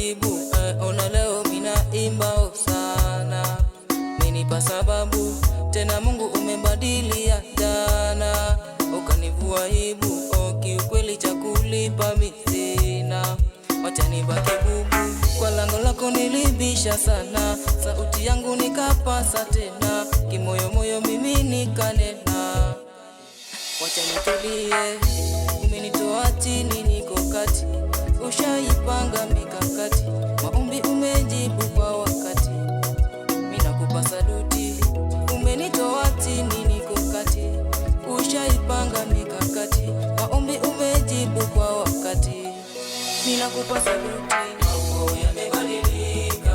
majibu. Ona leo mina imba sana, umenipa sababu tena Mungu umebadilia jana, ukanivua aibu. Kiukweli cha kulipa mimi sina, wacha nibaki bubu. Kwa lango lako nilibisha sana, sauti yangu nikapasa tena, kimoyo moyo mimi nikanena, wacha nitulie. Umenitoa chini niko kati, ushaipanga mikakati, maombi umejibu kwa wakati, mimi nakupa saluti. Umenitoa chini niko kati, ushaipanga mikakati, maombi umejibu kwa wakati, mimi nakupa saluti. Mambo yamebadilika,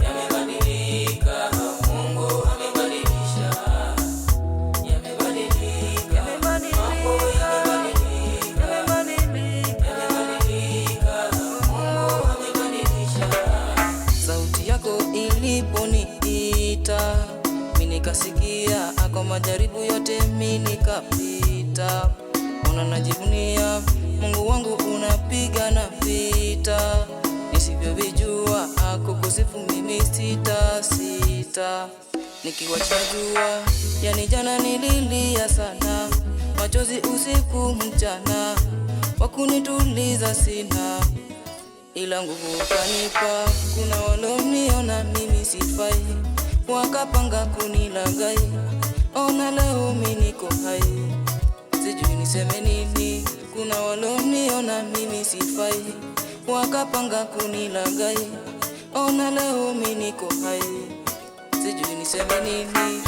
yamebadilika, Mungu amebadilisha. Yamebadilika, mambo yamebadilika, Mungu amebadilisha. Sauti yako iliponiita, mimi nikasikia, kwa majaribu yote mimi nikapita. Ona najivunia, Mungu wangu unapigana vita, nisivyovijua kukusifu mimi sita. Nikiwacha jua, yani jana nililia sana, machozi usiku mchana, wakunituliza sina, ila nguvu ukanipa. Kuna waloniona mimi sifai, wakapanga kunilagai. Ona leo mimi niko hai, sijui niseme nini. Kuna waloniona mimi sifai, wakapanga kunilagai. Ona leo mimi niko hai, sijui niseme nini.